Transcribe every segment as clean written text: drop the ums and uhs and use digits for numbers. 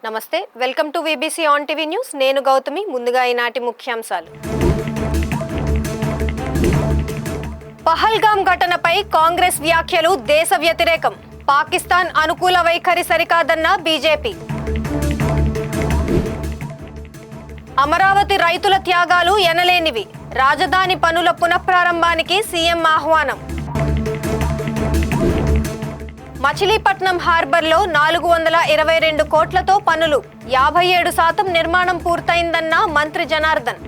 నమస్తే welcome to VBC on TV news నేను గౌతమి ముందుగా ఈనాటి ముఖ్యాంశాలు పహల్గామ్ ఘటనపై కాంగ్రెస్ వ్యాఖ్యలు దేశ వ్యతిరేకం పాకిస్తాన్ అనుకూల వైఖరి సరికాదన్న బీజేపీ అమరావతి రైతుల త్యాగాలు ఎనలేనివి రాజధాని పనుల పునఃప్రారంభానికి సీఎం ఆహ్వానం మచిలీపట్నం హార్బర్లో 422 కోట్లతో పనులు 57% నిర్మాణం పూర్తయిందన్న మంత్రి జనార్దన్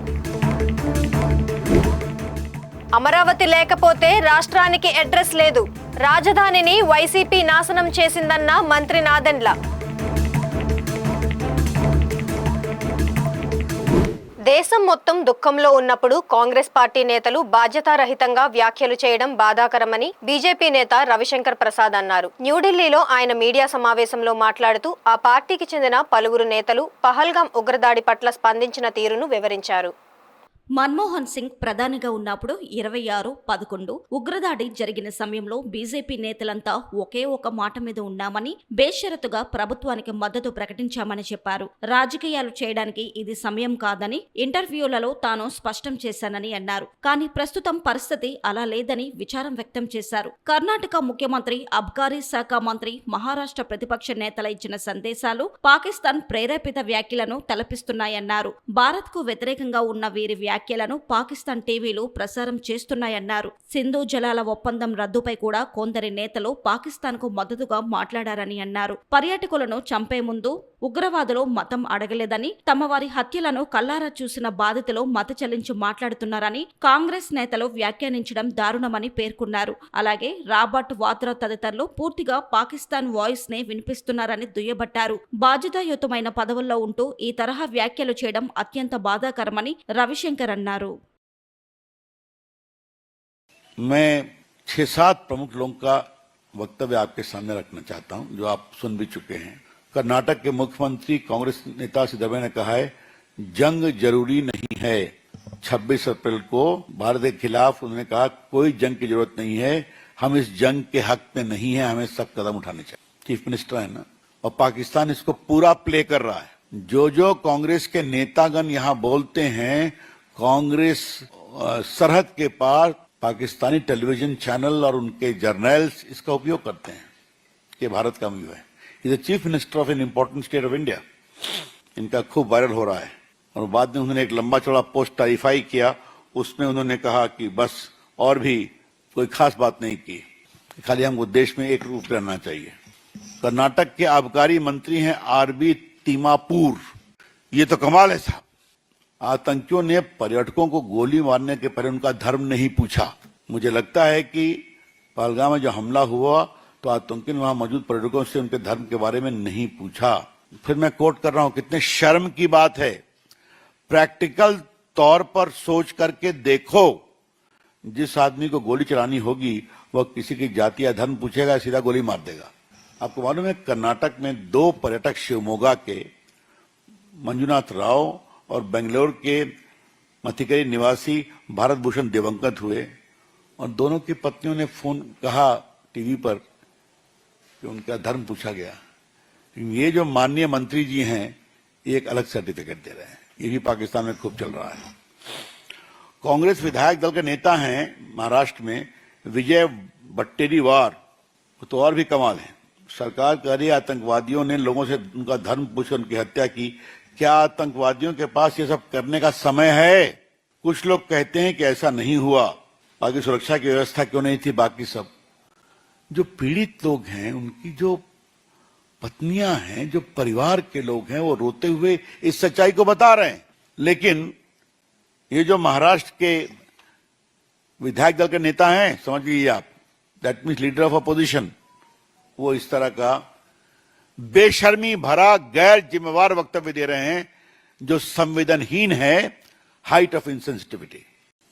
అమరావతి లేకపోతే రాష్ట్రానికి అడ్రస్ లేదు రాజధానిని వైసీపీ నాశనం చేసిందన్న మంత్రి నాదెండ్ల దేశం మొత్తం దుఃఖంలో ఉన్నప్పుడు కాంగ్రెస్ పార్టీ నేతలు బాధ్యతారహితంగా వ్యాఖ్యలు చేయడం బాధాకరమని బీజేపీ నేత రవిశంకర్ ప్రసాద్ అన్నారు. న్యూఢిల్లీలో ఆయన మీడియా సమావేశంలో మాట్లాడుతూ ఆ పార్టీకి చెందిన పలువురు నేతలు పహల్గామ్ ఉగ్రదాడి పట్ల స్పందించిన తీరును వివరించారు. మన్మోహన్ సింగ్ ప్రధానిగా ఉన్నప్పుడు 26/11 ఉగ్రదాడి జరిగిన సమయంలో బీజేపీ నేతలంతా ఒకే ఒక మాట మీద ఉన్నామని బేషరతుగా ప్రభుత్వానికి మద్దతు ప్రకటించామని చెప్పారు. రాజకీయాలు చేయడానికి ఇది సమయం కాదని ఇంటర్వ్యూలలో తాను స్పష్టం చేశానని అన్నారు. కానీ ప్రస్తుతం పరిస్థితి అలా లేదని విచారం వ్యక్తం చేశారు. కర్ణాటక ముఖ్యమంత్రి, అబ్కారీ శాఖ మంత్రి, మహారాష్ట్ర ప్రతిపక్ష నేతల ఇచ్చిన సందేశాలు పాకిస్తాన్ ప్రేరేపిత వ్యాఖ్యలను తలపిస్తున్నాయన్నారు. భారత్ కు వ్యతిరేకంగా ఉన్న వీరి వ్యాఖ్యలను పాకిస్తాన్ టీవీలు ప్రసారం చేస్తున్నాయన్నారు. సింధు జలాల ఒప్పందం రద్దుపై కూడా కొందరి నేతలు పాకిస్తాన్ కు మద్దతుగా మాట్లాడారని అన్నారు. పర్యాటకులను చంపే ముందు ఉగ్రవాదులు మతం అడగలేదని, తమ వారి హత్యలను కల్లారా చూసిన బాధితులు మత చెల్లించి మాట్లాడుతున్నారని కాంగ్రెస్ నేతలు వ్యాఖ్యానించడం దారుణమని పేర్కొన్నారు. అలాగే రాబర్ట్ వాద్రా తదితరులు పూర్తిగా పాకిస్తాన్ వాయిస్ నే వినిపిస్తున్నారని దుయ్యబట్టారు. బాధ్యతాయుతమైన పదవుల్లో ఉంటూ ఈ తరహా వ్యాఖ్యలు చేయడం అత్యంత బాధాకరమని రవిశంకర్ अन्नारू। मैं 6-7 प्रमुख लोगों का वक्तव्य आपके सामने रखना चाहता हूं जो आप सुन भी चुके हैं। कर्नाटक के मुख्यमंत्री कांग्रेस नेता सिद्धरामैया ने कहा है जंग जरूरी नहीं है। 26 अप्रैल को भारत के खिलाफ उन्होंने कहा कोई जंग की जरूरत नहीं है, हम इस जंग के हक में नहीं है, हमें सख्त कदम उठाने चाहिए। चीफ मिनिस्टर है ना, और पाकिस्तान इसको पूरा प्ले कर रहा है। जो कांग्रेस के नेतागण यहाँ बोलते हैं, कांग्रेस सरहद के पार पाकिस्तानी टेलीविजन चैनल और उनके जर्नल्स इसका उपयोग करते हैं कि भारत का व्यू है। Is chief minister of an important state of India, इनका खूब वायरल हो रहा है। और बाद में उन्होंने एक लंबा चौड़ा पोस्ट क्लैरिफाई किया, उसमें उन्होंने कहा कि बस और भी कोई खास बात नहीं की, खाली हमको देश में एक रूप रहना चाहिए। कर्नाटक के आबकारी मंत्री हैं आरबी तिमापुर, ये तो कमाल है साहब। आतंकियों ने पर्यटकों को गोली मारने के पहले उनका धर्म नहीं पूछा। मुझे लगता है कि पहलगाम में जो हमला हुआ तो आतंकियों ने वहां मौजूद पर्यटकों से उनके धर्म के बारे में नहीं पूछा। फिर मैं कोट कर रहा हूं, कितने शर्म की बात है। प्रैक्टिकल तौर पर सोच करके देखो, जिस आदमी को गोली चलानी होगी वह किसी की जाति या धर्म पूछेगा, सीधा गोली मार देगा। आपको मालूम है कर्नाटक में 2 पर्यटक शिवमोगा के मंजुनाथ राव और बेंगलोर के मथिकरी निवासी भारत भूषण दिवंगत हुए, और दोनों की पत्नियों ने फोन कहा टीवी पर कि उनका धर्म पूछा गया। ये जो माननीय मंत्री जी हैं ये एक अलग सर्टिफिकेट दे रहे हैं, ये भी पाकिस्तान में खूब चल रहा है। कांग्रेस विधायक दल के नेता हैं महाराष्ट्र में विजय वट्टेरीवार, तो और भी कमाल है। सरकार कह रही है आतंकवादियों ने लोगों से उनका धर्म पूछकर उनकी हत्या की। क्या आतंकवादियों के पास ये सब करने का समय है? कुछ लोग कहते हैं कि ऐसा नहीं हुआ, बाकी सुरक्षा की व्यवस्था क्यों नहीं थी, बाकी सब। जो पीड़ित लोग हैं, उनकी जो पत्नियां हैं, जो परिवार के लोग हैं, वो रोते हुए इस सच्चाई को बता रहे हैं। लेकिन ये जो महाराष्ट्र के विधायक दल के नेता हैं, समझ लीजिए आप, that means leader of opposition, वो इस तरह का बेशर्मी भरा गैर जिम्मेवार वक्तव्य दे रहे हैं जो संवेदनहीन है, हाइट ऑफ इनसेंसिटिविटी।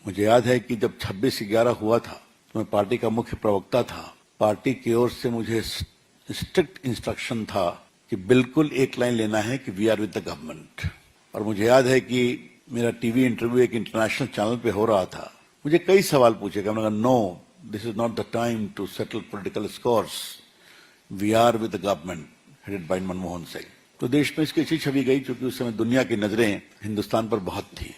मुझे याद है कि जब 26/11 हुआ था तो मैं पार्टी का मुख्य प्रवक्ता था। पार्टी की ओर से मुझे स्ट्रिक्ट इंस्ट्रक्शन था कि बिल्कुल एक लाइन लेना है कि we are with the government. और मुझे याद है कि मेरा टीवी इंटरव्यू एक इंटरनेशनल चैनल पे हो रहा था, मुझे कई सवाल पूछे गए। मैंने कहा no, this is not the time to settle political scores, we are with the government headed by Manmohan Singh. तो देश में इसकी अच्छी छवि गई, क्योंकि उस समय दुनिया की नजरें हिंदुस्तान पर बहुत थी।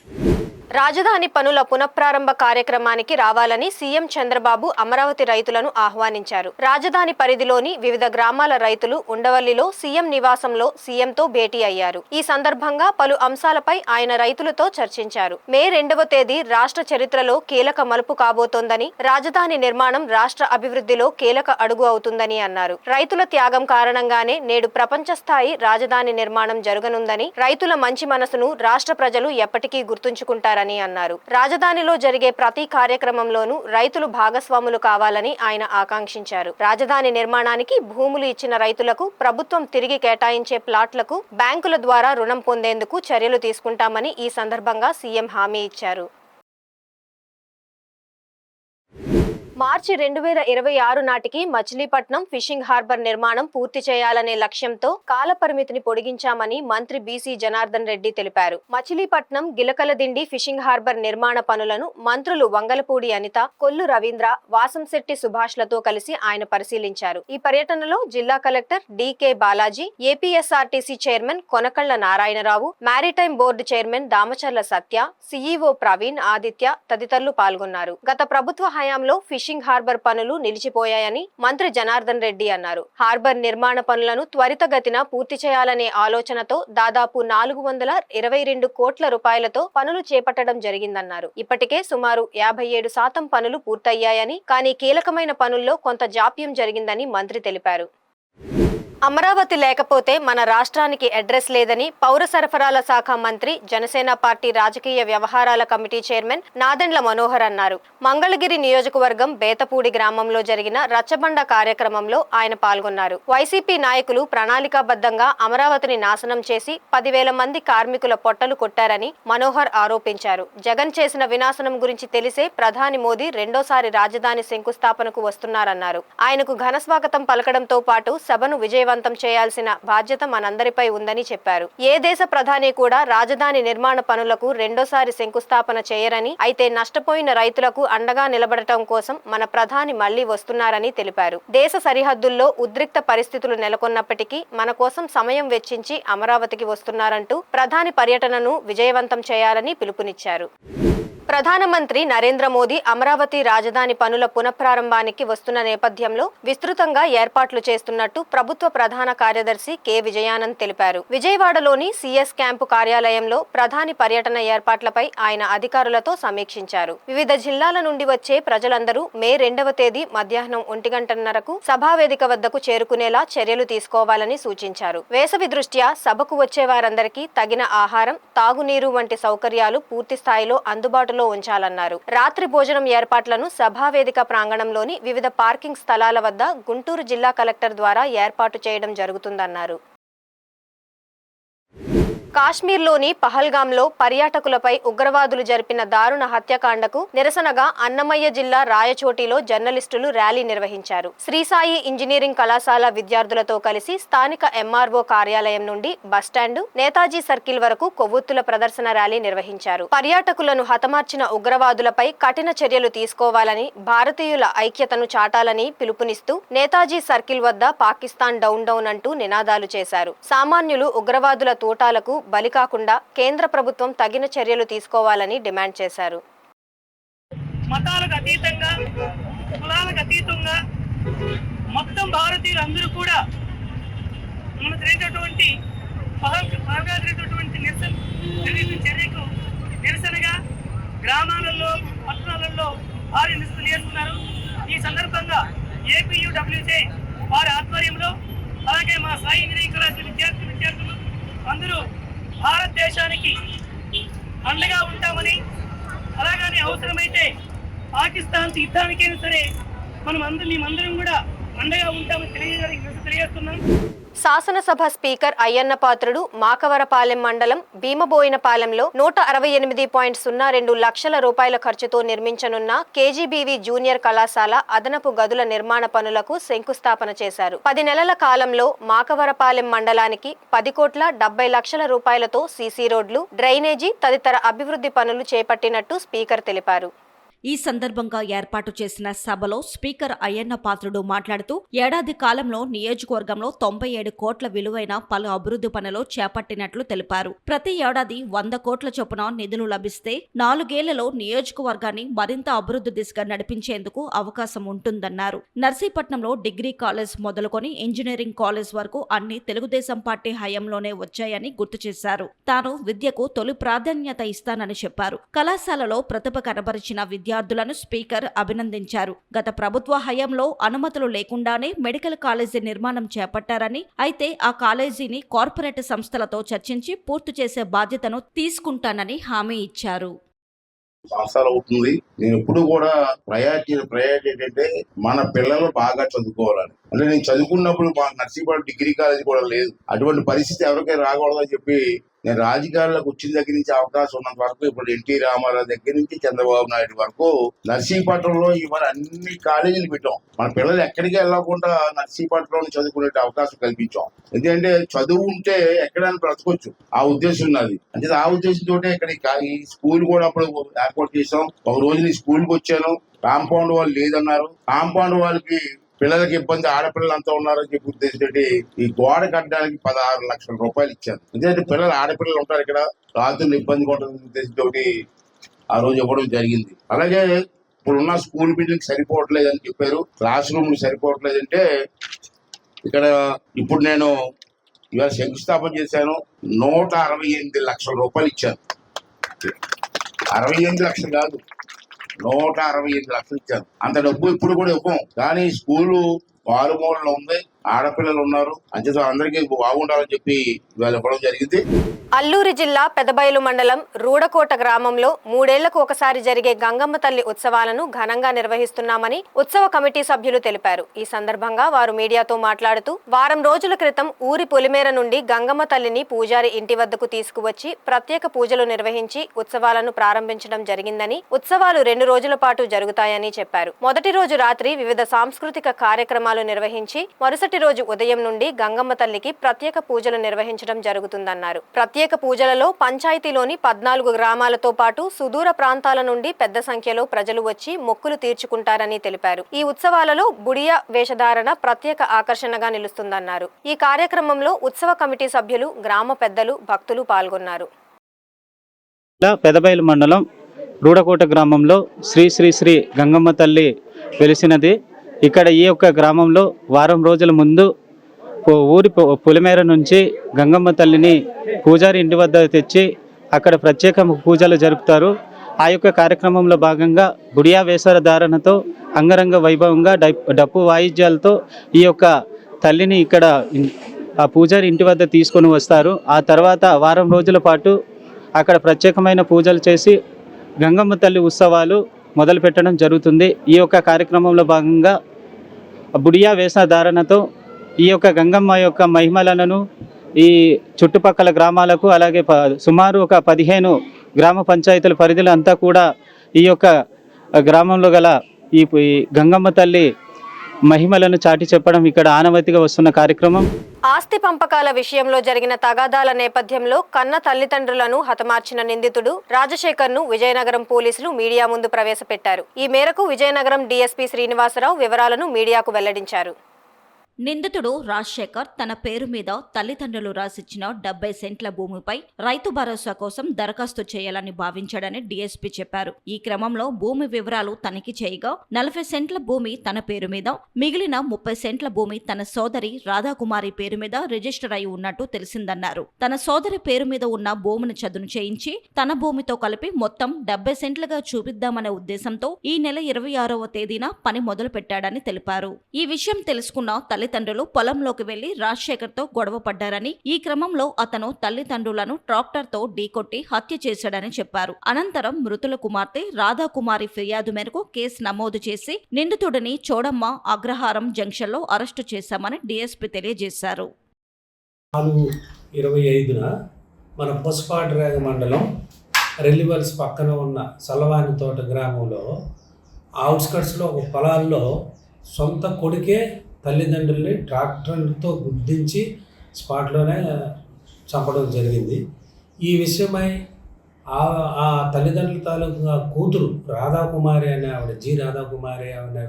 రాజధాని పనుల పునఃప్రారంభ కార్యక్రమానికి రావాలని సీఎం చంద్రబాబు అమరావతి రైతులను ఆహ్వానించారు. రాజధాని పరిధిలోని వివిధ గ్రామాల రైతులు ఉండవల్లిలో సీఎం నివాసంలో సీఎంతో భేటీ అయ్యారు. ఈ సందర్భంగా పలు అంశాలపై ఆయన రైతులతో చర్చించారు. మే 2వ తేదీ రాష్ట్ర చరిత్రలో కీలక మలుపు కాబోతోందని, రాజధాని నిర్మాణం రాష్ట్ర అభివృద్ధిలో కీలక అడుగు అవుతుందని అన్నారు. రైతుల త్యాగం కారణంగానే నేడు ప్రపంచ స్థాయి రాజధాని నిర్మాణం జరగనుందని, రైతుల మంచి మనసును రాష్ట్ర ప్రజలు ఎప్పటికీ గుర్తుంచుకుంటారని అన్నారు. రాజధానిలో జరిగే ప్రతి కార్యక్రమంలోనూ రైతులు భాగస్వాములు కావాలని ఆయన ఆకాంక్షించారు. రాజధాని నిర్మాణానికి భూములు ఇచ్చిన రైతులకు ప్రభుత్వం తిరిగి కేటాయించే ప్లాట్లకు బ్యాంకుల ద్వారా రుణం పొందేందుకు చర్యలు తీసుకుంటామని ఈ సందర్భంగా సీఎం హామీ ఇచ్చారు. మార్చి 2026 నాటికి మచిలీపట్నం ఫిషింగ్ హార్బర్ నిర్మాణం పూర్తి చేయాలనే లక్ష్యంతో కాల పరిమితిని పొడిగించామని మంత్రి బీసీ జనార్దన్ రెడ్డి తెలిపారు. మచిలీపట్నం గిలకలదిండి ఫిషింగ్ హార్బర్ నిర్మాణ పనులను మంత్రులు వంగలపూడి అనిత, కొల్లు రవీంద్ర, వాసంశెట్టి సుభాష్లతో కలిసి ఆయన పరిశీలించారు. ఈ పర్యటనలో జిల్లా collector DK Balaji, APSRTC chairman Konakalla Narayana Rao, maritime board chairman Damacharla Satya, CEO Praveen Aditya తదితరులు పాల్గొన్నారు. గత ప్రభుత్వ హయాంలో ఫిషింగ్ హార్బర్ పనులు నిలిచిపోయాయని మంత్రి జనార్దన్ రెడ్డి అన్నారు. హార్బర్ నిర్మాణ పనులను త్వరితగతిన పూర్తి చేయాలనే ఆలోచనతో దాదాపు 422 కోట్ల రూపాయలతో పనులు చేపట్టడం జరిగిందన్నారు. ఇప్పటికే సుమారు 57% పనులు పూర్తయ్యాయని, కానీ కీలకమైన పనుల్లో కొంత జాప్యం జరిగిందని మంత్రి తెలిపారు. అమరావతి లేకపోతే మన రాష్ట్రానికి అడ్రస్ లేదని పౌర సరఫరాల శాఖ మంత్రి, జనసేన పార్టీ రాజకీయ వ్యవహారాల కమిటీ చైర్మన్ నాదెండ్ల మనోహర్ అన్నారు. మంగళగిరి నియోజకవర్గం బేతపూడి గ్రామంలో జరిగిన రచ్చబండ కార్యక్రమంలో ఆయన పాల్గొన్నారు. వైసీపీ నాయకులు ప్రణాళికాబద్ధంగా అమరావతిని నాశనం చేసి 10,000 మంది కార్మికుల పొట్టలు కొట్టారని మనోహర్ ఆరోపించారు. జగన్ చేసిన వినాశనం గురించి తెలిసే ప్రధాని మోదీ రెండోసారి రాజధాని శంకుస్థాపనకు వస్తున్నారన్నారు. ఆయనకు ఘనస్వాగతం పలకడంతో పాటు సభను విజయవంతం చేయాల్సిన బాధ్యత మనందరిపై ఉందని చెప్పారు. ఏ దేశ ప్రధాని కూడా రాజధాని నిర్మాణ పనులకు రెండోసారి శంకుస్థాపన చేయరని, అయితే నష్టపోయిన రైతులకు అండగా నిలబడటం కోసం మన ప్రధాని మళ్లీ వస్తున్నారని తెలిపారు. దేశ సరిహద్దుల్లో ఉద్రిక్త పరిస్థితులు నెలకొన్నప్పటికీ మన కోసం సమయం వెచ్చించి అమరావతికి వస్తున్నారంటూ ప్రధాని పర్యటనను విజయవంతం చేయాలని పిలుపునిచ్చారు. ప్రధానమంత్రి నరేంద్ర మోదీ అమరావతి రాజధాని పనుల పునఃప్రారంభానికి వస్తున్న నేపథ్యంలో విస్తృతంగా ఏర్పాట్లు చేస్తున్నట్టు ప్రభుత్వ ప్రధాన కార్యదర్శి కె విజయానంద్ తెలిపారు. విజయవాడలోని సిఎస్ క్యాంపు కార్యాలయంలో ప్రధాని పర్యటన ఏర్పాట్లపై ఆయన అధికారులతో సమీక్షించారు. వివిధ జిల్లాల నుండి వచ్చే ప్రజలందరూ మే 2వ తేదీ మధ్యాహ్నం 1:30కు సభావేదిక వద్దకు చేరుకునేలా చర్యలు తీసుకోవాలని సూచించారు. వేసవి దృష్ట్యా సభకు వచ్చే వారందరికీ తగిన ఆహారం, తాగునీరు వంటి సౌకర్యాలు పూర్తి స్థాయిలో అందుబాటులో ఉంచాలన్నారు. రాత్రి భోజనం ఏర్పాట్లను సభావేదిక ప్రాంగణంలోని వివిధ పార్కింగ్ స్థలాల వద్ద గుంటూరు జిల్లా కలెక్టర్ ద్వారా ఏర్పాటు చేయడం జరుగుతుందన్నారు. కాశ్మీర్లోని పహల్గాంలో పర్యాటకులపై ఉగ్రవాదులు జరిపిన దారుణ హత్యాకాండకు నిరసనగా అన్నమయ్య జిల్లా రాయచోటిలో జర్నలిస్టులు ర్యాలీ నిర్వహించారు. శ్రీసాయి ఇంజనీరింగ్ కళాశాల విద్యార్థులతో కలిసి స్థానిక ఎంఆర్ఓ కార్యాలయం నుండి బస్టాండ్, నేతాజీ సర్కిల్ వరకు కొవ్వొత్తుల ప్రదర్శన ర్యాలీ నిర్వహించారు. పర్యాటకులను హతమార్చిన ఉగ్రవాదులపై కఠిన చర్యలు తీసుకోవాలని, భారతీయుల ఐక్యతను చాటాలని పిలుపునిస్తూ నేతాజీ సర్కిల్ వద్ద పాకిస్తాన్ డౌన్ డౌన్ అంటూ నినాదాలు చేశారు. సామాన్యులు ఉగ్రవాదుల తూటాలకు బలి కాకుండా కేంద్ర ప్రభుత్వం తగిన చర్యలు తీసుకోవాలని డిమాండ్ చేశారు. మతాలకు అతీతంగా, కులాలకు అతీతంగా మొత్తం భారతీయులందరూ కూడా మన జరిగినటువంటి చర్యకు నిరసనగా గ్రామాలలో, పట్టణాలలో భారీ నిరసనలు చేస్తున్నారు. ఈ సందర్భంగా ఏపీయూడబ్ల్యూజే వారి ఆధ్వర్యంలో, అలాగే మా సాయి ఇంజనీరింగ్ కళాశాల విద్యార్థులు అందరూ భారతదేశానికి అండగా ఉంటామని, అలాగని అవసరమైతే పాకిస్తాన్ యుద్ధానికైనా సరే మేమందరం కూడా అండగా ఉంటామని తెలియజేస్తున్నాం. శాసనసభ స్పీకర్ అయ్యన్న పాత్రుడు మాకవరపాలెం మండలం భీమబోయినపాలెంలో 168.02 లక్షల రూపాయల ఖర్చుతో నిర్మించనున్న కేజీబీవీ జూనియర్ కళాశాల అదనపు గదుల నిర్మాణ పనులకు శంకుస్థాపన చేశారు. 10 నెలల కాలంలో మాకవరపాలెం మండలానికి 10,70 లక్షల రూపాయలతో సీసీ రోడ్లు, డ్రైనేజీ తదితర అభివృద్ధి పనులు చేపట్టినట్టు స్పీకర్ తెలిపారు. ఈ సందర్భంగా ఏర్పాటు చేసిన సభలో స్పీకర్ అయ్యన్న పాత్రుడు మాట్లాడుతూ ఏడాది కాలంలో నియోజకవర్గంలో 97 కోట్ల విలువైన పలు అభివృద్ధి పనులు చేపట్టినట్లు తెలిపారు. ప్రతి ఏడాది 100 కోట్ల చొప్పున నిధులు లభిస్తే 4 ఏళ్లలో నియోజకవర్గాన్ని మరింత అభివృద్ధి దిశగా నడిపించేందుకు అవకాశం ఉంటుందన్నారు. నర్సీపట్నంలో డిగ్రీ కాలేజ్ మొదలుకొని ఇంజనీరింగ్ కాలేజ్ వరకు అన్ని తెలుగుదేశం పార్టీ హయాంలోనే వచ్చాయని గుర్తు చేశారు. తాను విద్యకు తొలి ప్రాధాన్యత ఇస్తానని చెప్పారు. కళాశాలలో ప్రతిభ కనబరిచిన విద్యార్థులను స్పీకర్ అభినందించారు. గత ప్రభుత్వ హయాంలో అనుమతులు లేకుండానే మెడికల్ కాలేజీ నిర్మాణం చేపట్టారని, అయితే ఆ కాలేజీని కార్పొరేట్ సంస్థలతో చర్చించి పూర్తి చేసే బాధ్యతను తీసుకుంటానని హామీ ఇచ్చారు. సంవత్సరాలు అవుతుంది. నేను ఎప్పుడు కూడా ప్రయారిటీ ఏంటంటే మన పిల్లలు బాగా చదువుకోవాలని. అంటే నేను చదువుకున్నప్పుడు మా నర్సీపట్నం డిగ్రీ కాలేజ్ కూడా లేదు. అటువంటి పరిస్థితి ఎవరికైనా రాకూడదని చెప్పి నేను రాజకీయాల్లోకి వచ్చిన దగ్గర నుంచి అవకాశం ఉన్నంత వరకు ఇప్పుడు ఎన్టీ రామారావు దగ్గర నుంచి చంద్రబాబు నాయుడు వరకు నర్సీపట్నంలో ఇవాళ అన్ని కాలేజీలు పెట్టాం. మన పిల్లలు ఎక్కడికి వెళ్ళకుండా నర్సీపట్నంలో చదువుకునే అవకాశం కల్పించాం. ఎందుకంటే చదువు ఉంటే ఎక్కడైనా బ్రతకొచ్చు, ఆ ఉద్దేశం ఉన్నది. అంటే ఆ ఉద్దేశంతో ఇక్కడ ఈ స్కూల్ కూడా అప్పుడు ఏర్పాటు చేసాం. ఒక రోజు నేను స్కూల్కి వచ్చాను, కాంపౌండ్ వాళ్ళు లేదన్నారు. కాంపౌండ్ వాళ్ళకి పిల్లలకి ఇబ్బంది, ఆడపిల్లలు అంతా ఉన్నారని చెప్పి ఉద్దేశంతో ఈ గోడ కట్టడానికి 16 లక్షల రూపాయలు ఇచ్చాను. ఎందుకంటే పిల్లలు ఆడపిల్లలు ఉంటారు ఇక్కడ, రాత్రులు ఇబ్బంది ఉంటుంది ఉద్దేశంతో ఆ రోజు ఇవ్వడం జరిగింది. అలాగే ఇప్పుడున్న స్కూల్ బిల్డింగ్ సరిపోవట్లేదు అని చెప్పారు, క్లాస్ రూమ్లు సరిపోవట్లేదంటే ఇక్కడ ఇప్పుడు నేను ఇవాళ శంకుస్థాపన చేశాను. 168 లక్షల రూపాయలు ఇచ్చాను. 68 లక్షలు కాదు, 168 లక్షలు ఇచ్చాను. అంత డబ్బు ఇప్పుడు కూడా ఇవ్వం. కానీ స్కూలు మారుమూలలో ఉంది, ఆడపిల్లలు ఉన్నారు, అంచేత అందరికీ బాగుండాలని చెప్పి ఇవాళ ఇవ్వడం జరిగింది. అల్లూరి జిల్లా పెదబయలు మండలం రూడకోట గ్రామంలో 3 ఏళ్లకు ఒకసారి జరిగే గంగమ్మ తల్లి ఉత్సవాలను ఘనంగా నిర్వహిస్తున్నామని ఉత్సవ కమిటీ సభ్యులు తెలిపారు. ఈ సందర్భంగా వారు మీడియాతో మాట్లాడుతూ, వారం రోజుల క్రితం ఊరి పొలిమేర నుండి గంగమ్మ తల్లిని పూజారి ఇంటి వద్దకు తీసుకువచ్చి ప్రత్యేక పూజలు నిర్వహించి ఉత్సవాలను ప్రారంభించడం జరిగిందని, ఉత్సవాలు 2 రోజుల పాటు జరుగుతాయని చెప్పారు. మొదటి రోజు రాత్రి వివిధ సాంస్కృతిక కార్యక్రమాలు నిర్వహించి మరుసటి రోజు ఉదయం నుండి గంగమ్మ తల్లికి ప్రత్యేక పూజలు నిర్వహించడం జరుగుతుందన్నారు. ప్రత్యేక పూజలలో పంచాయతీలోని 14 గ్రామాలతో పాటు సుదూర ప్రాంతాల నుండి పెద్ద సంఖ్యలో ప్రజలు వచ్చి మొక్కులు తీర్చుకుంటారని తెలిపారు. ఈ ఉత్సవాలలో బుడియా వేషధారణ ప్రత్యేక ఆకర్షణగా నిలుస్తుందన్నారు. ఈ కార్యక్రమంలో ఉత్సవ కమిటీ సభ్యులు, గ్రామ పెద్దలు, భక్తులు పాల్గొన్నారు. పెదబయలు మండలం రూడకోట గ్రామంలో శ్రీ శ్రీ శ్రీ గంగమ్మ తల్లి వెలిసినది. ఇక్కడ ఈ యొక్క గ్రామంలో వారం రోజుల ముందు ఊరి పొలిమేర నుంచి గంగమ్మ తల్లిని పూజారి ఇంటి వద్ద తెచ్చి అక్కడ ప్రత్యేక పూజలు జరుపుతారు. ఆ యొక్క కార్యక్రమంలో భాగంగా బుడియా వేషధారణతో అంగరంగ వైభవంగా డప్పు వాయిద్యాలతో ఈ యొక్క తల్లిని ఇక్కడ ఆ పూజారి ఇంటి వద్ద తీసుకొని వస్తారు. ఆ తర్వాత వారం రోజుల పాటు అక్కడ ప్రత్యేకమైన పూజలు చేసి గంగమ్మ తల్లి ఉత్సవాలు మొదలు పెట్టడం జరుగుతుంది. ఈ యొక్క కార్యక్రమంలో భాగంగా బుడియా వేషధారణతో ఈ యొక్క గంగమ్మ యొక్క మహిమలను ఈ చుట్టుపక్కల గ్రామాలకు, అలాగే సుమారు ఒక 15 గ్రామ పంచాయతీల పరిధిలో అంతా కూడా ఈ యొక్క గ్రామంలో గల ఈ గంగమ్మ తల్లి మహిమలను చాటి చెప్పడం ఇక్కడ ఆనవాయితీగా వస్తున్న కార్యక్రమం. ఆస్తి పంపకాల విషయంలో జరిగిన తగాదాల నేపథ్యంలో కన్న తల్లిదండ్రులను హతమార్చిన నిందితుడు రాజశేఖర్ను విజయనగరం పోలీసులు మీడియా ముందు ప్రవేశపెట్టారు. ఈ మేరకు విజయనగరం డీఎస్పీ శ్రీనివాసరావు వివరాలను మీడియాకు వెల్లడించారు. నిందితుడు రాజశేఖర్ తన పేరు మీద తల్లిదండ్రులు రాసిచ్చిన 70 సెంట్ల భూమిపై రైతు భరోసా కోసం దరఖాస్తు చేయాలని భావించాడని డీఎస్పీ చెప్పారు. ఈ క్రమంలో భూమి వివరాలు తనిఖీ చేయగా 40 సెంట్ల భూమి తన పేరు మీద, మిగిలిన 30 సెంట్ల భూమి తన సోదరి రాధాకుమారి పేరు మీద రిజిస్టర్ అయి ఉన్నట్టు తెలిసిందన్నారు. తన సోదరి పేరు మీద ఉన్న భూమిని చదును చేయించి తన భూమితో కలిపి మొత్తం 70 సెంట్లుగా చూపిద్దామనే ఉద్దేశంతో ఈ నెల 26వ తేదీన పని మొదలు పెట్టాడని తెలిపారు. ఈ విషయం తెలుసుకున్న తల్లిదండ్రులు పొలంలోకి వెళ్లి రాజశేఖర్తో గొడవ పడ్డారని, ఈ క్రమంలో అతను తల్లిదండ్రులను ట్రాక్టర్తో ఢీకొట్టి హత్య చేశాడని చెప్పారు. అనంతరం మృతుల కుమార్తె రాధాకుమారి ఫిర్యాదు మేరకు కేసు నమోదు చేసి నిందితుడిని చోడమ్మ అగ్రహారం జంక్షన్లో అరెస్టు చేశామని డీఎస్పీ తెలియజేశారు. 25న మన పొసపాటిరేగ మండలం రెల్లివల్స్ పక్కన ఉన్న సలవాని తోట గ్రామంలో అవుట్స్కట్స్లో ఒక పొలాల్లో సొంత కొడుకే తల్లిదండ్రుల్ని ట్రాక్టర్తో గుద్దించి స్పాట్లోనే చంపడం జరిగింది. ఈ విషయమై ఆ తల్లిదండ్రుల తాలూకా కూతురు రాధాకుమారి అనే ఆవిడ, జి రాధాకుమారి అనే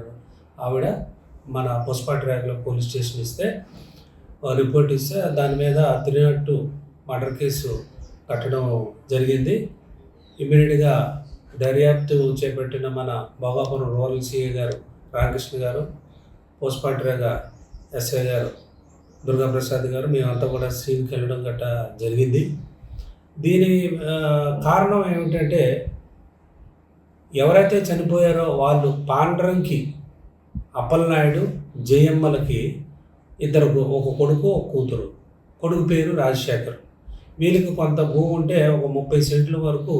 ఆవిడ మన పొస్పాటి ర్యాగ్లో పోలీస్ స్టేషన్ ఇస్తే రిపోర్ట్ ఇస్తే దాని మీద 302 మర్డర్ కేసు కట్టడం జరిగింది. ఇమ్మీడియట్గా దర్యాప్తు చేపట్టిన మన భోగాపురం రూరల్ సిఐ గారు రామకృష్ణ గారు, పోస్పాటి ర్యాగ్ ఎస్ఐ గారు దుర్గాప్రసాద్ గారు, మేమంతా కూడా సీన్కి వెళ్ళడం గట్టా జరిగింది. దీని కారణం ఏమిటంటే ఎవరైతే చనిపోయారో వాళ్ళు పాండ్రంకి, అప్పలనాయుడు, జయమ్మలకి ఇద్దరు, ఒక కొడుకు ఒక కూతురు. కొడుకు పేరు రాజశేఖర్. వీళ్ళకి కొంత భూమి ఉంటే ఒక 30 సెంట్ల వరకు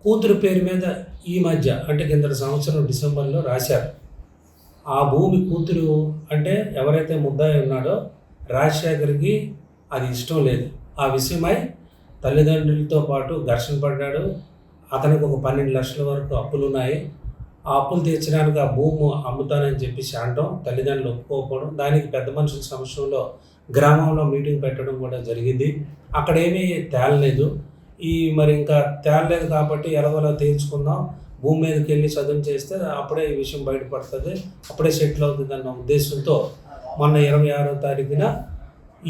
కూతురు పేరు మీద ఈ మధ్య అంటే కిందటి సంవత్సరం డిసెంబర్లో రాశారు. ఆ భూమి కూతురు అంటే ఎవరైతే ముద్దాయి ఉన్నాడో రాజశేఖర్కి అది ఇష్టం లేదు. ఆ విషయమై తల్లిదండ్రులతో పాటు ఘర్షణ పడ్డాడు. అతనికి ఒక 12 లక్షల వరకు అప్పులు ఉన్నాయి. ఆ అప్పులు తీర్చడానికి ఆ భూమి అమ్ముతానని చెప్పేసి అనడం, తల్లిదండ్రులు ఒప్పుకోకపోవడం, దానికి పెద్ద మనుషుల సమక్షంలో గ్రామంలో మీటింగ్ పెట్టడం కూడా జరిగింది. అక్కడ ఏమీ తేలలేదు. మరి ఇంకా తేలలేదు కాబట్టి ఎలాగోలా తీర్చుకుందాం, భూమి మీదకి వెళ్ళి చదువు చేస్తే అప్పుడే ఈ విషయం బయటపడుతుంది, అప్పుడే సెటిల్ అవుతుంది అన్న ఉద్దేశంతో మొన్న 26వ తారీఖున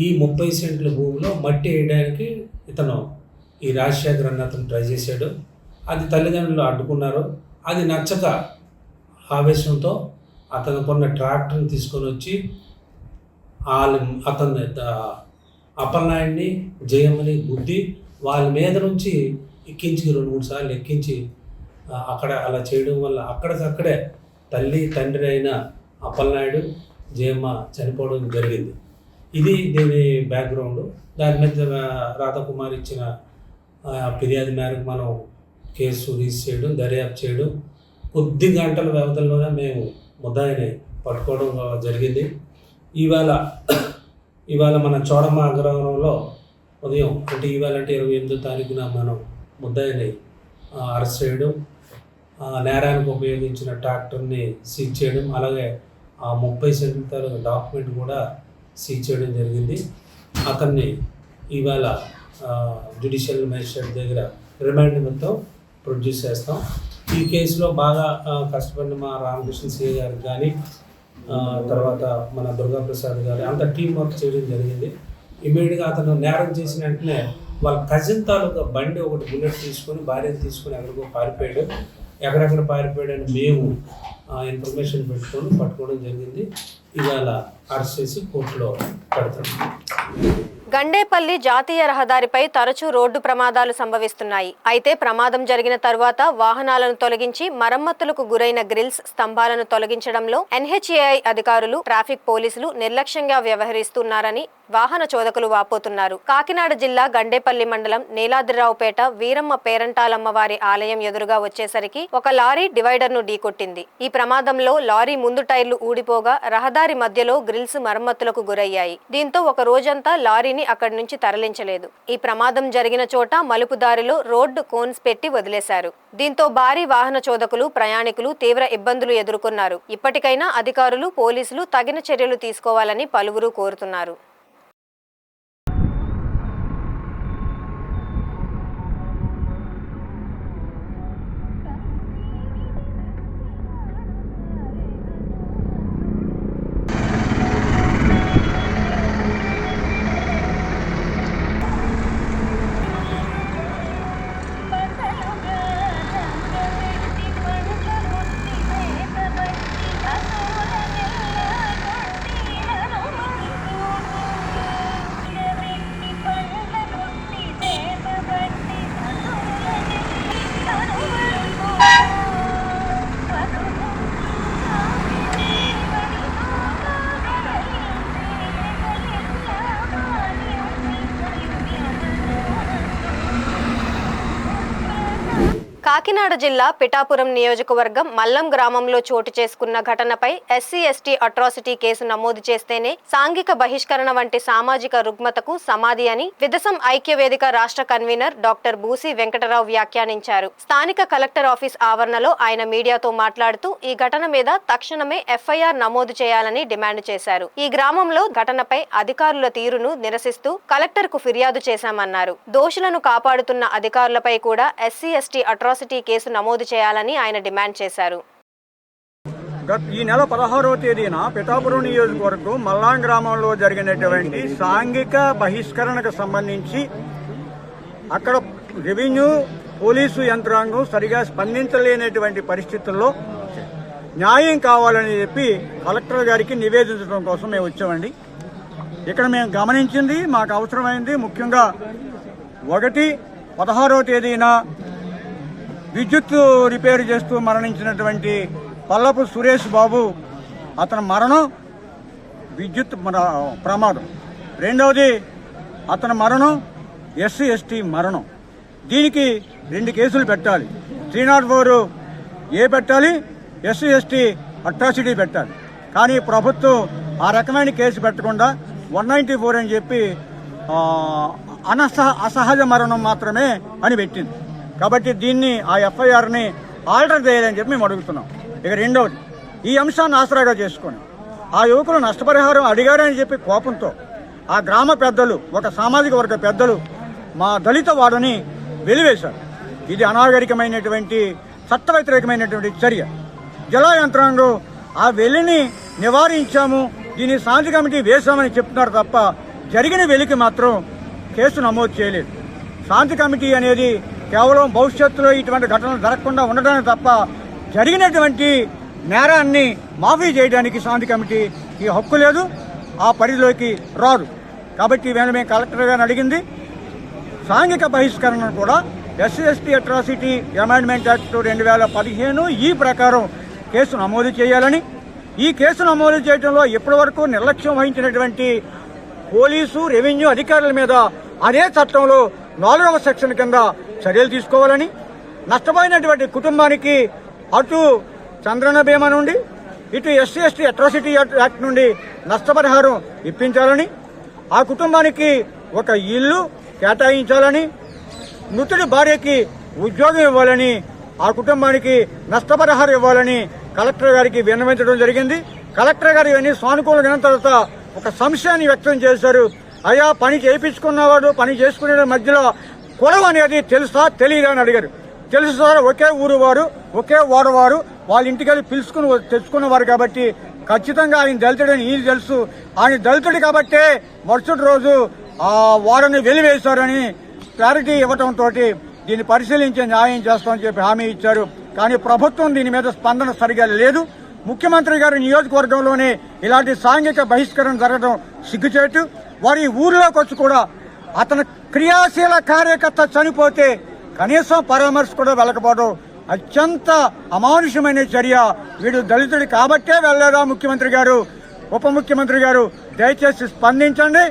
ఈ 30 సెంట్ల భూమిలో మట్టి వేయడానికి ఇతను ఈ రాజశేఖర్ అన్న అతను ట్రై చేశాడు. అది తల్లిదండ్రులు అడ్డుకున్నారు. అది నచ్చక ఆవేశంతో అతను కొన్న ట్రాక్టర్ని తీసుకొని వచ్చి అతను అప్పలనాయుడిని, జయమ్మని గుద్ది వాళ్ళ మీద నుంచి ఎక్కించి 2-3 సార్లు ఎక్కించి అక్కడ అలా చేయడం వల్ల అక్కడికక్కడే తల్లి తండ్రి అయిన అప్పలనాయుడు, జయమ్మ చనిపోవడం జరిగింది. ఇది దీని బ్యాక్గ్రౌండ్. దాని మీద రాధాకుమార్ ఇచ్చిన ఫిర్యాదు మేరకు మనం కేసు రిజిస్టర్ చేయడం, దర్యాప్తు చేయడం, కొద్ది గంటల వ్యవధిలోనే మేము ముద్దాయిని పట్టుకోవడం జరిగింది. ఇవాళ మన చోడమ్మ అగ్రహారంలో ఉదయం అంటే ఇవాళ అంటే 28వ తారీఖున మనం ముద్దాయిని అరెస్ట్ చేయడం, నేరానికి ఉపయోగించిన ట్రాక్టర్ని సీజ్ చేయడం, అలాగే ఆ 30 సెంట్ల డాక్యుమెంట్ కూడా సీజ్ చేయడం జరిగింది. అతన్ని ఇవాళ జ్యుడిషియల్ మేజిస్ట్రేట్ దగ్గర రిమాండ్ మొత్తం ప్రొడ్యూస్ చేస్తాం. ఈ కేసులో బాగా కష్టపడిన మా రామకృష్ణ సిఐ గారికి కానీ, తర్వాత మన దుర్గాప్రసాద్ గారు అంత టీం వర్క్ చేయడం జరిగింది. ఇమీడియట్గా అతను నేరం చేసిన వెంటనే వాళ్ళ కజిన్ తాలూకా బండి ఒకటి బుల్లెట్ తీసుకొని భార్యను తీసుకొని ఎక్కడికో పారిపోయాడు. ఎక్కడెక్కడ పారిపోయాడని మేము ఇన్ఫర్మేషన్ పెట్టుకొని పట్టుకోవడం జరిగింది. ఇవాళ అరెస్ట్ చేసి కోర్టులో పెడతాం. గండేపల్లి జాతీయ రహదారిపై తరచూ రోడ్డు ప్రమాదాలు సంభవిస్తున్నాయి. అయితే ప్రమాదం జరిగిన తరువాత వాహనాలను తొలగించి మరమ్మతులకు గురైన గ్రిల్స్, స్తంభాలను తొలగించడంలో ఎన్హెచ్ఏఐ అధికారులు, ట్రాఫిక్ పోలీసులు నిర్లక్ష్యంగా వ్యవహరిస్తున్నారని వాహన చోదకులు వాపోతున్నారు. కాకినాడ జిల్లా గండేపల్లి మండలం నీలాద్రిరావుపేట వీరమ్మ పేరంటాలమ్మ వారి ఆలయం ఎదురుగా వచ్చేసరికి ఒక లారీ డివైడర్ ను ఢీకొట్టింది. ఈ ప్రమాదంలో లారీ ముందు టైర్లు ఊడిపోగా రహదారి మధ్యలో గ్రిల్స్ మరమ్మతులకు గురయ్యాయి. దీంతో ఒక రోజంతా లారీని అక్కడి నుంచి తరలించలేదు. ఈ ప్రమాదం జరిగిన చోట మలుపు దారిలో రోడ్డు కోన్స్ పెట్టి వదిలేశారు. దీంతో భారీ వాహన చోదకులు, ప్రయాణికులు తీవ్ర ఇబ్బందులు ఎదుర్కొన్నారు. ఇప్పటికైనా అధికారులు, పోలీసులు తగిన చర్యలు తీసుకోవాలని పలువురు కోరుతున్నారు. కాకినాడ జిల్లా పిఠాపురం నియోజకవర్గం మల్లం గ్రామంలో చోటు చేసుకున్న ఘటనపై ఎస్సీ/ఎస్టీ అట్రాసిటీ కేసు నమోదు చేస్తేనే సాంఘిక బహిష్కరణ వంటి సామాజిక రుగ్మతకు సమాధి అని విదసం ఐక్యవేదిక రాష్ట్ర కన్వీనర్ డాక్టర్ బూసి వెంకటరావు వ్యాఖ్యానించారు. స్థానిక కలెక్టర్ ఆఫీస్ ఆవరణలో ఆయన మీడియాతో మాట్లాడుతూ ఈ ఘటన మీద తక్షణమే ఎఫ్ఐఆర్ నమోదు చేయాలని డిమాండ్ చేశారు. ఈ గ్రామంలో ఘటనపై అధికారుల తీరును నిరసిస్తూ కలెక్టర్ కు ఫిర్యాదు చేశామన్నారు. దోషులను కాపాడుతున్న అధికారులపై కూడా ఎస్సీ/ఎస్టీ అట్రాసిటీ కేసు నమోదు చేయాలని ఆయన డిమాండ్ చేశారు. ఈ నెల 16వ తేదీన పిఠాపురం నియోజకవర్గం మల్లాం గ్రామంలో జరిగినటువంటి సాంఘిక బహిష్కరణకు సంబంధించి అక్కడ రెవెన్యూ పోలీసు యంత్రాంగం సరిగా స్పందించలేనటువంటి పరిస్థితుల్లో న్యాయం కావాలని చెప్పి కలెక్టర్ గారికి నివేదించడం కోసం మేము వచ్చామండి. ఇక్కడ మేము గమనించింది, మాకు అవసరమైంది ముఖ్యంగా 16వ తేదీన విద్యుత్ రిపేర్ చేస్తూ మరణించినటువంటి పల్లపు సురేష్ బాబు అతని మరణం విద్యుత్ ప్రమాదం. రెండవది అతని మరణం ఎస్సీ/ఎస్టీ మరణం. దీనికి 2 కేసులు పెట్టాలి. 304 ఏ పెట్టాలి, ఎస్సీ/ఎస్టీ అట్రాసిటీ పెట్టాలి. కానీ ప్రభుత్వం ఆ రకమైన కేసు పెట్టకుండా 194 అని చెప్పి అసహజ మరణం మాత్రమే అని పెట్టింది. కాబట్టి దీన్ని ఆ ఎఫ్ఐఆర్ని ఆల్టర్ చేయాలని చెప్పి మేము అడుగుతున్నాం. ఇక రెండవది, ఈ అంశాన్ని ఆసరాగా చేసుకొని ఆ యువకులు నష్టపరిహారం అడిగారని చెప్పి కోపంతో ఆ గ్రామ పెద్దలు, ఒక సామాజిక వర్గ పెద్దలు మా దళిత వాడని వెలివేశారు. ఇది అనాగరికమైనటువంటి చట్ట వ్యతిరేకమైనటువంటి చర్య. జల యంత్రాంగం ఆ వెలిని నివారించాము, దీన్ని శాంతి కమిటీ వేశామని చెప్తున్నారు తప్ప జరిగిన వెలికి మాత్రం కేసు నమోదు చేయలేదు. శాంతి కమిటీ అనేది కేవలం భవిష్యత్తులో ఇటువంటి ఘటనలు జరగకుండా ఉండడానికి తప్ప జరిగినటువంటి నేరాన్ని మాఫీ చేయడానికి శాంతి కమిటీకి హక్కు లేదు, ఆ పరిధిలోకి రాదు. కాబట్టి ఈవేళ మేము కలెక్టర్ గారిని అడిగింది, సాంఘిక బహిష్కరణ కూడా ఎస్సీ/ఎస్టీ అట్రాసిటీ అమెండ్మెంట్ యాక్ట్ 2015 ఈ ప్రకారం కేసు నమోదు చేయాలని, ఈ కేసు నమోదు చేయడంలో ఇప్పటి వరకు నిర్లక్ష్యం వహించినటువంటి పోలీసు రెవెన్యూ అధికారుల మీద అదే చట్టంలో 4వ సెక్షన్ కింద చర్యలు తీసుకోవాలని, నష్టపోయినటువంటి కుటుంబానికి అటు చంద్రన్న బీమా నుండి ఇటు ఎస్సీ/ఎస్టీ అట్రాసిటీ యాక్ట్ నుండి నష్టపరిహారం ఇప్పించాలని, ఆ కుటుంబానికి ఒక ఇల్లు కేటాయించాలని, మృతుడి భార్యకి ఉద్యోగం ఇవ్వాలని, ఆ కుటుంబానికి నష్టపరిహారం ఇవ్వాలని కలెక్టర్ గారికి విన్నవించడం జరిగింది. కలెక్టర్ గారు ఇవన్నీ సానుకూలంగా విన్న తర్వాత ఒక సంశయాన్ని వ్యక్తం చేశారు. అయ్యా, పని చేయించుకున్నవాడు పని చేసుకునే మధ్యలో కులం అనేది తెలుసా తెలియదా అని అడిగారు. తెలుసు సార్, ఒకే ఊరు వారు, ఒకే వాడవారు, వాళ్ళ ఇంటికి వెళ్ళి పిలుచుకుని తెచ్చుకున్నవారు కాబట్టి ఖచ్చితంగా ఆయన దళితుడని ఈయన తెలుసు. ఆయన దళితుడు కాబట్టే మరుసటి రోజు ఆ వాడని వెలివేశారని క్లారిటీ ఇవ్వడంతో దీన్ని పరిశీలించి న్యాయం చేస్తామని చెప్పి హామీ ఇచ్చారు. కానీ ప్రభుత్వం దీని మీద స్పందన సరిగా లేదు. ముఖ్యమంత్రి గారి నియోజకవర్గంలోనే ఇలాంటి సాంఘిక బహిష్కరణ జరగడం సిగ్గుచేటు. వారి ఊర్లోకి వచ్చి కూడా అతని క్రియాశీల కార్యకర్త చనిపోతే కనీసం పరామర్శ కూడా వెళ్ళకపోవడం అత్యంత అమానుషమైన చర్య. వీడు దళితుడి కాబట్టే వెళ్ళలేదా ముఖ్యమంత్రి గారు, ఉప ముఖ్యమంత్రి గారు? దయచేసి స్పందించండి,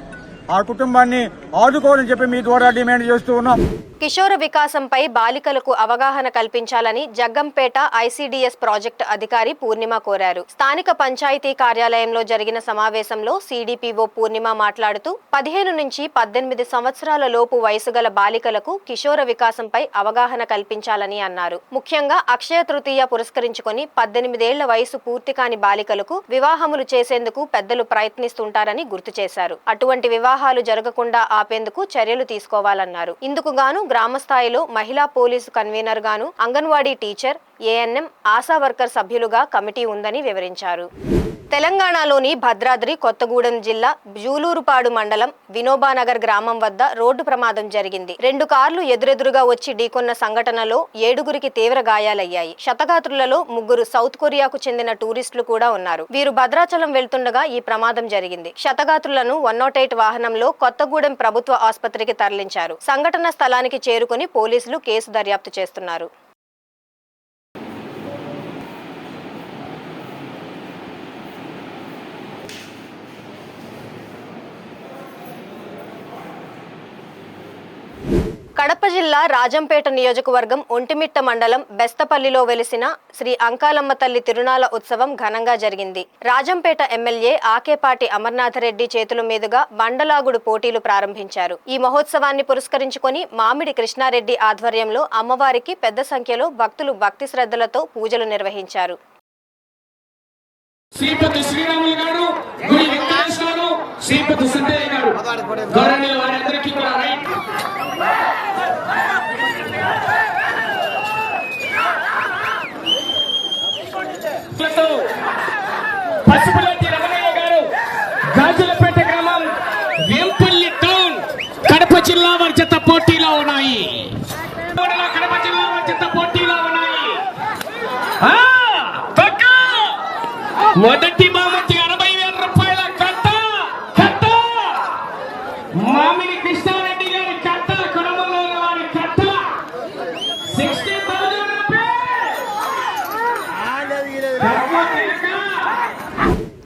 ఆ కుటుంబాన్ని ఆదుకోవాలని చెప్పి మీ ద్వారా డిమాండ్ చేస్తూ ఉన్నాం. కిషోర వికాసంపై బాలికలకు అవగాహన కల్పించాలని జగ్గంపేట ఐసీడీఎస్ ప్రాజెక్టు అధికారి పూర్ణిమ కోరారు. స్థానిక పంచాయతీ కార్యాలయంలో జరిగిన సమావేశంలో సిడిపిఓ పూర్ణిమ మాట్లాడుతూ 15 నుంచి 18 సంవత్సరాల లోపు వయసు గల బాలికలకు కిషోర వికాసంపై అవగాహన కల్పించాలని అన్నారు. ముఖ్యంగా అక్షయ తృతీయ పురస్కరించుకొని 18 ఏళ్ల వయసు పూర్తి కాని బాలికలకు వివాహములు చేసేందుకు పెద్దలు ప్రయత్నిస్తుంటారని గుర్తు చేశారు. అటువంటి వివాహాలు జరగకుండా ఆపేందుకు చర్యలు తీసుకోవాలన్నారు. ఇందుకు గాను గ్రామ స్థాయిలో మహిళా పోలీసు కన్వీనర్ గాను, anganwadi teacher, ANM, ASHA worker సభ్యులుగా కమిటీ ఉందని వివరించారు. తెలంగాణలోని భద్రాద్రి కొత్తగూడెం జిల్లా జూలూరుపాడు మండలం వినోబానగర్ గ్రామం వద్ద రోడ్డు ప్రమాదం జరిగింది. 2 కార్లు ఎదురెదురుగా వచ్చి ఢీకొన్న సంఘటనలో 7గురికి తీవ్ర గాయాలయ్యాయి. క్షతగాత్రులలో 3 సౌత్ కొరియాకు చెందిన టూరిస్టులు కూడా ఉన్నారు. వీరు భద్రాచలం వెళ్తుండగా ఈ ప్రమాదం జరిగింది. క్షతగాత్రులను 108 వాహనంలో కొత్తగూడెం ప్రభుత్వ ఆసుపత్రికి తరలించారు. సంఘటన స్థలానికి చేరుకుని పోలీసులు కేసు దర్యాప్తు చేస్తున్నారు. కడప జిల్లా రాజంపేట నియోజకవర్గం ఒంటిమిట్ట మండలం బెస్తపల్లిలో వెలిసిన శ్రీ అంకాలమ్మ తల్లి తిరునాళ్ల ఉత్సవం ఘనంగా జరిగింది. రాజంపేట ఎమ్మెల్యే ఆకేపాటి అమర్నాథరెడ్డి చేతుల మీదుగా బండలాగుడు పోటీలు ప్రారంభించారు. ఈ మహోత్సవాన్ని పురస్కరించుకొని మామిడి కృష్ణారెడ్డి ఆధ్వర్యంలో అమ్మవారికి పెద్ద సంఖ్యలో భక్తులు భక్తి శ్రద్ధలతో పూజలు నిర్వహించారు. శ్రీపతి శ్రీరాములు గారు, గుడి వెంకటేష్ గారు, శ్రీపతి సంజయ్ గారు, గౌరవనీయుల వారందరికీ కూడా రైట్. పసుపులెట్టి రమణయ్య గారు, గాజులపేట గ్రామం, వేంపల్లి టౌన్, కడప జిల్లా వారి జత పోటీలో ఉన్నాయి. కడప జిల్లా వారి జత పోటీలో ఉన్నాయి. మొదటి బహుమతి 60,000 రూపాయల కట్ట. మామిడి కృష్ణారెడ్డి గారి కట్ట, కుటుంబంలో వారి కట్ట 60,000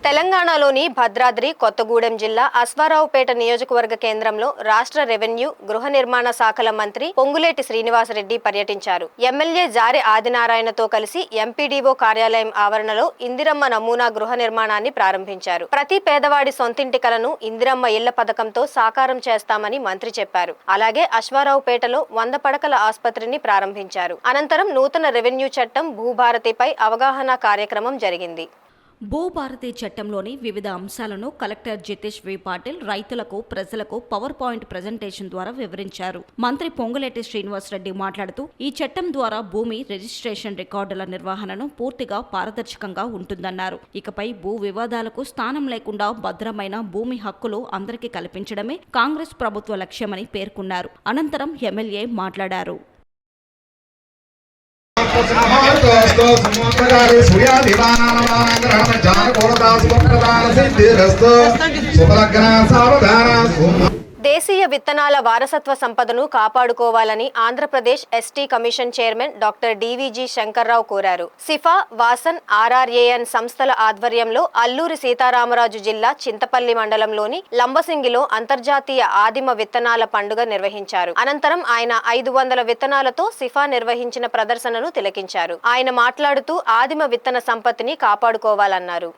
తెలంగాణలోని భద్రాద్రి కొత్తగూడెం జిల్లా అశ్వారావుపేట నియోజకవర్గ కేంద్రంలో రాష్ట్ర రెవెన్యూ గృహ నిర్మాణ శాఖల మంత్రి పొంగులేటి శ్రీనివాసరెడ్డి పర్యటించారు. ఎమ్మెల్యే జారె ఆదినారాయణతో కలిసి ఎంపీడీఓ కార్యాలయం ఆవరణలో ఇందిరమ్మ నమూనా గృహ నిర్మాణాన్ని ప్రారంభించారు. ప్రతి పేదవాడి సొంతింటి కలను ఇందిరమ్మ ఇళ్ల పథకంతో సాకారం చేస్తామని మంత్రి చెప్పారు. అలాగే అశ్వారావుపేటలో 100 పడకల ఆసుపత్రిని ప్రారంభించారు. అనంతరం నూతన రెవెన్యూ చట్టం భూభారతిపై అవగాహన కార్యక్రమం జరిగింది. భూభారతి చట్టంలోని వివిధ అంశాలను కలెక్టర్ జితేష్ వి పాటిల్ రైతులకు, ప్రజలకు పవర్ పాయింట్ ప్రజెంటేషన్ ద్వారా వివరించారు. మంత్రి పొంగులేటి శ్రీనివాసరెడ్డి మాట్లాడుతూ ఈ చట్టం ద్వారా భూమి రిజిస్ట్రేషన్ రికార్డుల నిర్వహణను పూర్తిగా పారదర్శకంగా ఉంటుందన్నారు. ఇకపై భూ వివాదాలకు స్థానం లేకుండా భద్రమైన భూమి హక్కులు అందరికీ కల్పించడమే కాంగ్రెస్ ప్రభుత్వ లక్ష్యమని పేర్కొన్నారు. అనంతరం ఎమ్మెల్యే మాట్లాడారు. దేశీయ విత్తనాల వారసత్వ సంపదను కాపాడుకోవాలని Andhra Pradesh ST commission chairman doctor DVG Shankar Rao కోరారు. సిఫా, వాసన్, ఆర్ఆర్ఏఎన్ సంస్థల ఆధ్వర్యంలో అల్లూరి సీతారామరాజు జిల్లా చింతపల్లి మండలంలోని లంబసింగిలో అంతర్జాతీయ ఆదిమ విత్తనాల పండుగ నిర్వహించారు. అనంతరం ఆయన 500 విత్తనాలతో సిఫా నిర్వహించిన ప్రదర్శనను తిలకించారు. ఆయన మాట్లాడుతూ ఆదిమ విత్తన సంపత్తిని కాపాడుకోవాలన్నారు.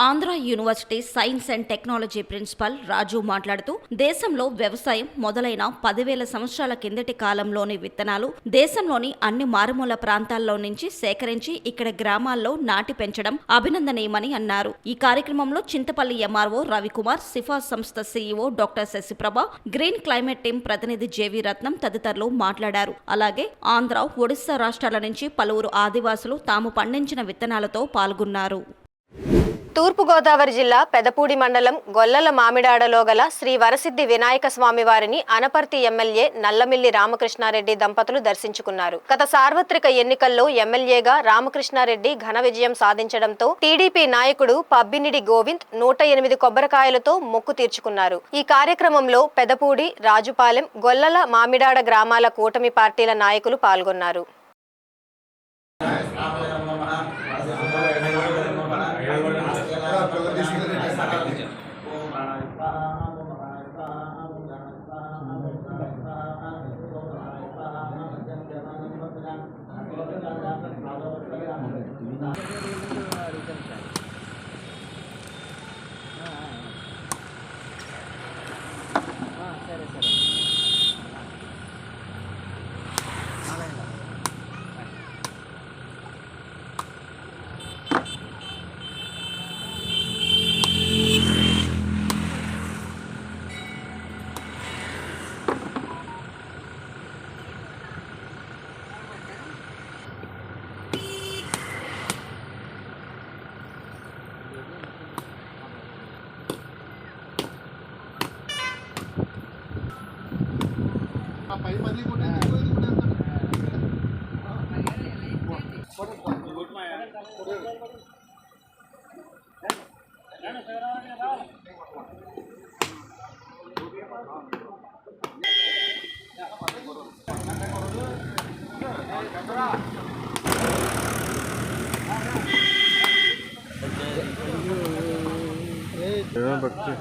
Andhra university science and technology principal Raju మాట్లాడుతూ దేశంలో వ్యవసాయం మొదలైన 10,000 సంవత్సరాల కిందటి కాలంలోని విత్తనాలు దేశంలోని అన్ని మారుమూల ప్రాంతాల్లో నుంచి సేకరించి ఇక్కడ గ్రామాల్లో నాటి పెంచడం అభినందనీయమని అన్నారు. ఈ కార్యక్రమంలో చింతపల్లి ఎంఆర్ఓ రవికుమార్, సిఫా సంస్థ CEO doctor Sasiprabha, green climate team ప్రతినిధి జేవి రత్నం తదితరులు మాట్లాడారు. అలాగే ఆంధ్ర, ఒడిశా రాష్ట్రాల నుంచి పలువురు ఆదివాసులు తాము పండించిన విత్తనాలతో పాల్గొన్నారు. తూర్పుగోదావరి జిల్లా పెదపూడి మండలం గొల్లల మామిడాడలో గల శ్రీ వరసిద్ధి వినాయక స్వామి వారిని అనపర్తి ఎమ్మెల్యే నల్లమిల్లి రామకృష్ణారెడ్డి దంపతులు దర్శించుకున్నారు. గత సార్వత్రిక ఎన్నికల్లో ఎమ్మెల్యేగా రామకృష్ణారెడ్డి ఘన విజయం సాధించడంతో టీడీపీ నాయకుడు పబ్బినిడి గోవింద్ 108 కొబ్బరికాయలతో మొక్కు తీర్చుకున్నారు. ఈ కార్యక్రమంలో పెదపూడి, రాజుపాలెం, గొల్లల మామిడాడ గ్రామాల కూటమి పార్టీల నాయకులు పాల్గొన్నారు. बच्चे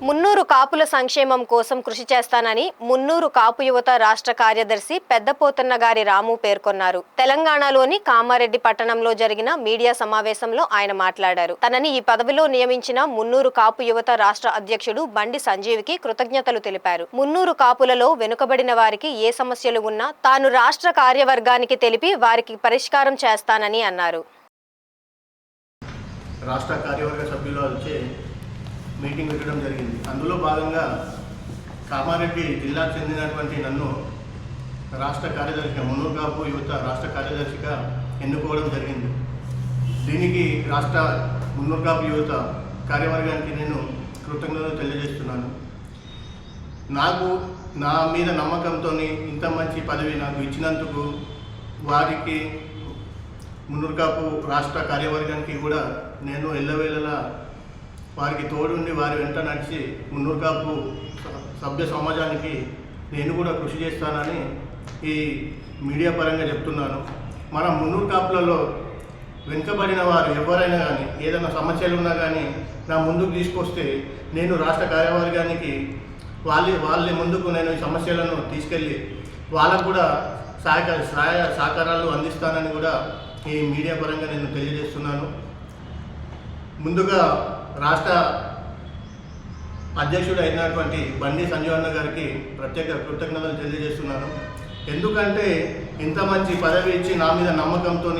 మున్నూరు కాపుల సంక్షేమం కోసం కృషి చేస్తానని మున్నూరు కాపు యువత రాష్ట్ర కార్యదర్శి పెద్దపోతన్న గారి రాము పేర్కొన్నారు. తెలంగాణలోని కామారెడ్డి పట్టణంలో జరిగిన మీడియా సమావేశంలో ఆయన మాట్లాడారు. తనని ఈ పదవిలో నియమించిన మున్నూరు కాపు యువత రాష్ట్ర అధ్యక్షుడు బండి సంజీవ్కి కృతజ్ఞతలు తెలిపారు. మున్నూరు కాపులలో వెనుకబడిన వారికి ఏ సమస్యలు ఉన్నా తాను రాష్ట్ర కార్యవర్గానికి తెలిపి వారికి పరిష్కారం చేస్తానని అన్నారు. రాష్ట్ర కార్యవర్గ సభ్యులు వచ్చే మీటింగ్ పెట్టడం జరిగింది. అందులో భాగంగా కామారెడ్డి జిల్లాకు చెందినటువంటి నన్ను రాష్ట్ర కార్యదర్శిగా మున్నూరు కాపు యువత రాష్ట్ర కార్యదర్శిగా ఎన్నుకోవడం జరిగింది. దీనికి రాష్ట్ర మున్నూరు కాపు యువత కార్యవర్గానికి నేను కృతజ్ఞతలు తెలియజేస్తున్నాను. నా మీద నమ్మకంతో ఇంత మంచి పదవి నాకు ఇచ్చినందుకు వారికి మున్నూరు కాపు రాష్ట్ర కార్యవర్గానికి కూడా నేను ఎల్లవేళలా వారికి తోడుండి వారి వెంట నడిచి మున్నూరు కాపు సభ్య సమాజానికి నేను కూడా కృషి చేస్తానని ఈ మీడియా పరంగా చెప్తున్నాను. మన మున్నూరు కాపులలో వెనుకబడిన వారు ఎవరైనా కానీ ఏదైనా సమస్యలు ఉన్నా కానీ నా ముందుకు తీసుకొస్తే నేను రాష్ట్ర కార్యవర్గానికి వాళ్ళ ముందుకు నేను ఈ సమస్యలను తీసుకెళ్ళి వాళ్ళకు కూడా సహకారాలు అందిస్తానని కూడా ఈ మీడియా పరంగా నేను తెలియజేస్తున్నాను. ముందుగా రాష్ట్ర అధ్యక్షుడు అయినటువంటి బండి సంజీవన్న గారికి ప్రత్యేక కృతజ్ఞతలు తెలియజేస్తున్నాను. ఎందుకంటే ఇంత మంచి పదవి ఇచ్చి నా మీద నమ్మకంతో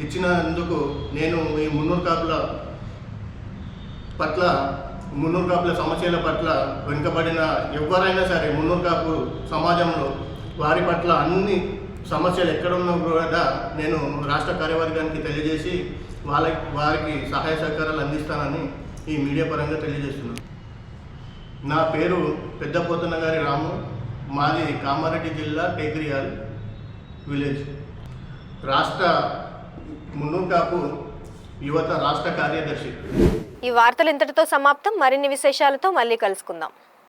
ఇచ్చినందుకు నేను ఈ మున్నూరు కాపుల సమస్యల పట్ల వెనుకబడిన ఎవరైనా సరే మున్నూరు కాపు సమాజంలో వారి పట్ల అన్ని సమస్యలు ఎక్కడున్నా కూడా నేను రాష్ట్ర కార్యవర్గానికి తెలియజేసి వారికి సహాయ సహకారాలు అందిస్తానని ఈ మీడియా పరంగా తెలియజేస్తున్నాను. నా పేరు పెద్దపోతన్న గారి రాము, మాది కామారెడ్డి జిల్లా టేక్రియాల్ విలేజ్. రాష్ట్ర మున్నూరు కాపు యువత రాష్ట్ర కార్యదర్శి. ఈ వార్తలు ఇంతటితో సమాప్తం. మరిన్ని విశేషాలతో మళ్ళీ కలుసుకుందాం.